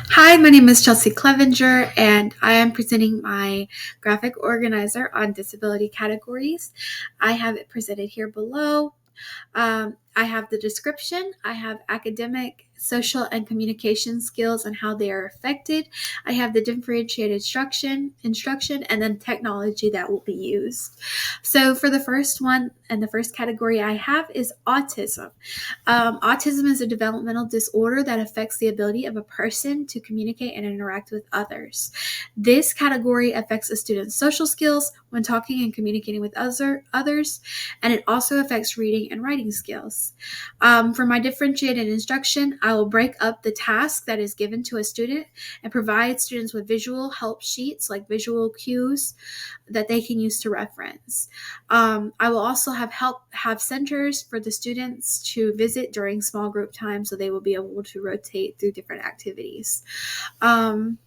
Hi, my name is Chelsea Clevenger, and I am presenting my graphic organizer on disability categories. I have it presented here below. I have the description. I have academic, social, and communication skills and how they are affected. I have the differentiated instruction, and then technology that will be used. So for the first one and the first category I have is autism. Autism is a developmental disorder that affects the ability of a person to communicate and interact with others. This category affects a student's social skills when talking and communicating with others, and it also affects reading and writing skills. For my differentiated instruction, I will break up the task that is given to a student and provide students with visual help sheets, like visual cues that they can use to reference. I will also have centers for the students to visit during small group time, so they will be able to rotate through different activities. Um,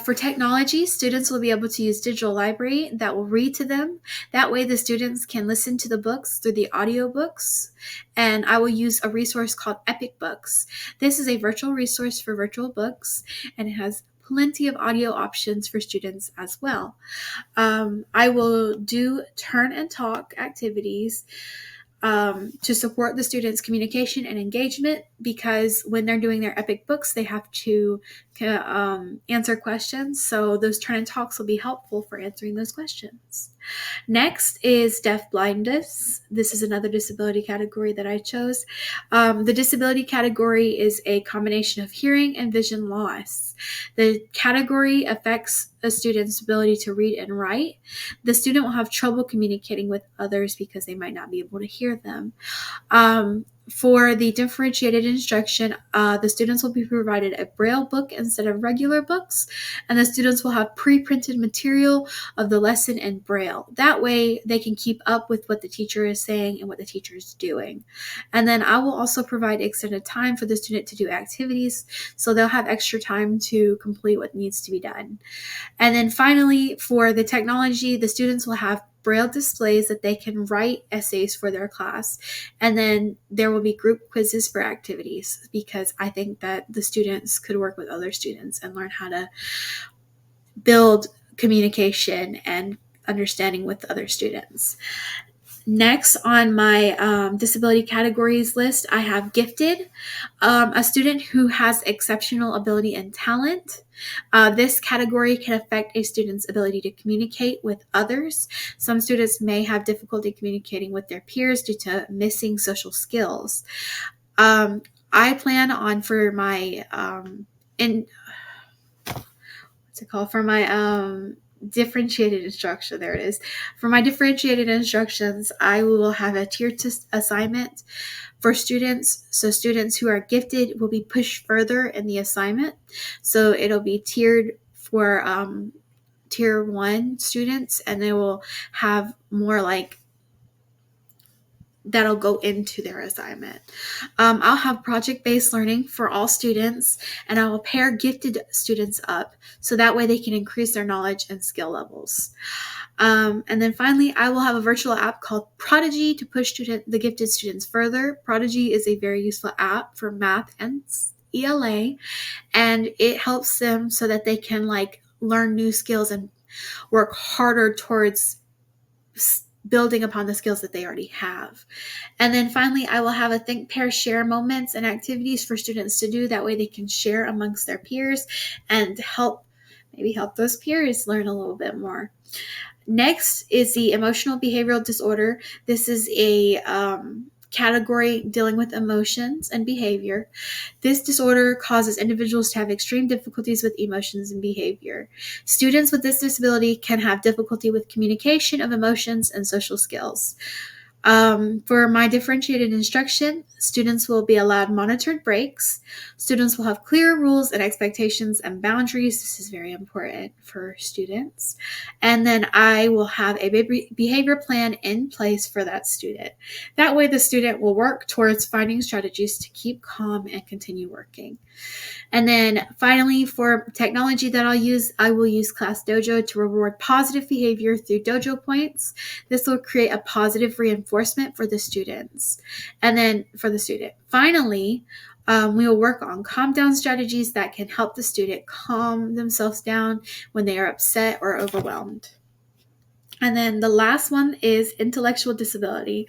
for technology, students will be able to use digital library that will read to them. That way the students can listen to the books through the audiobooks. And I will use a resource called Epic Books. This is a virtual resource for virtual books, and it has plenty of audio options for students as well. I will do turn and talk activities to support the students' communication and engagement, because when they're doing their epic books, they have to answer questions. So those turn and talks will be helpful for answering those questions. Next is deaf blindness. This is another disability category that I chose. The disability category is a combination of hearing and vision loss. The category affects a student's ability to read and write. The student will have trouble communicating with others because they might not be able to hear them. For the differentiated instruction, the students will be provided a Braille book instead of regular books, and the students will have pre-printed material of the lesson in Braille. That way they can keep up with what the teacher is saying and what the teacher is doing. And then I will also provide extended time for the student to do activities, so they'll have extra time to complete what needs to be done. And then finally, for the technology, the students will have Braille displays that they can write essays for their class. And then there will be group quizzes for activities, because I think that the students could work with other students and learn how to build communication and understanding with other students. Next on my disability categories list, I have gifted, a student who has exceptional ability and talent. This category can affect a student's ability to communicate with others. Some students may have difficulty communicating with their peers due to missing social skills. Um, I plan on for my differentiated instruction. There it is. For my differentiated instructions, I will have a tiered assignment for students. So students who are gifted will be pushed further in the assignment. So it'll be tiered for tier 1 students, and they will have more like that'll go into their assignment. I'll have project-based learning for all students, and I will pair gifted students up so that way they can increase their knowledge and skill levels. And then finally, I will have a virtual app called Prodigy to push the gifted students further. Prodigy is a very useful app for math and ELA, and it helps them so that they can learn new skills and work harder towards building upon the skills that they already have. And then finally, I will have a think, pair, share moments and activities for students to do. That way they can share amongst their peers and help those peers learn a little bit more. Next is the emotional behavioral disorder. This is a category dealing with emotions and behavior. This disorder causes individuals to have extreme difficulties with emotions and behavior. Students with this disability can have difficulty with communication of emotions and social skills. For my differentiated instruction, students will be allowed monitored breaks. Students will have clear rules and expectations and boundaries. This is very important for students. And then I will have a behavior plan in place for that student. That way the student will work towards finding strategies to keep calm and continue working. And then finally, for technology that I will use Class Dojo to reward positive behavior through dojo points. This will create a positive reinforcement for the students. And then for the student. Finally, We will work on calm down strategies that can help the student calm themselves down when they are upset or overwhelmed. And then the last one is intellectual disability.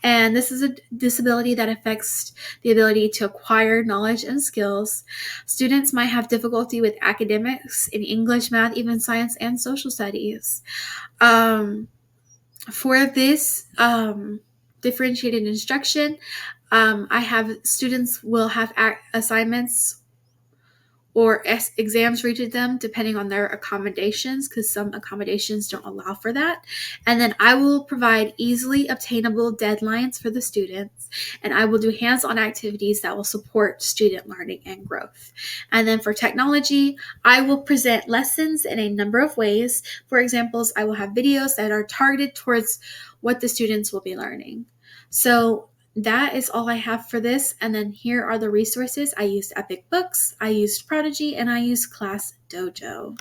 And this is a disability that affects the ability to acquire knowledge and skills. Students might have difficulty with academics in English, math, even science, and social studies. For this differentiated instruction, I have students will have assignments or exams read to them depending on their accommodations, because some accommodations don't allow for that. And then I will provide easily obtainable deadlines for the students, and I will do hands-on activities that will support student learning and growth. And then for technology, I will present lessons in a number of ways. For examples, I will have videos that are targeted towards what the students will be learning. So that is all I have for this. And then here are the resources. I used Epic Books, I used Prodigy, and I used Class Dojo.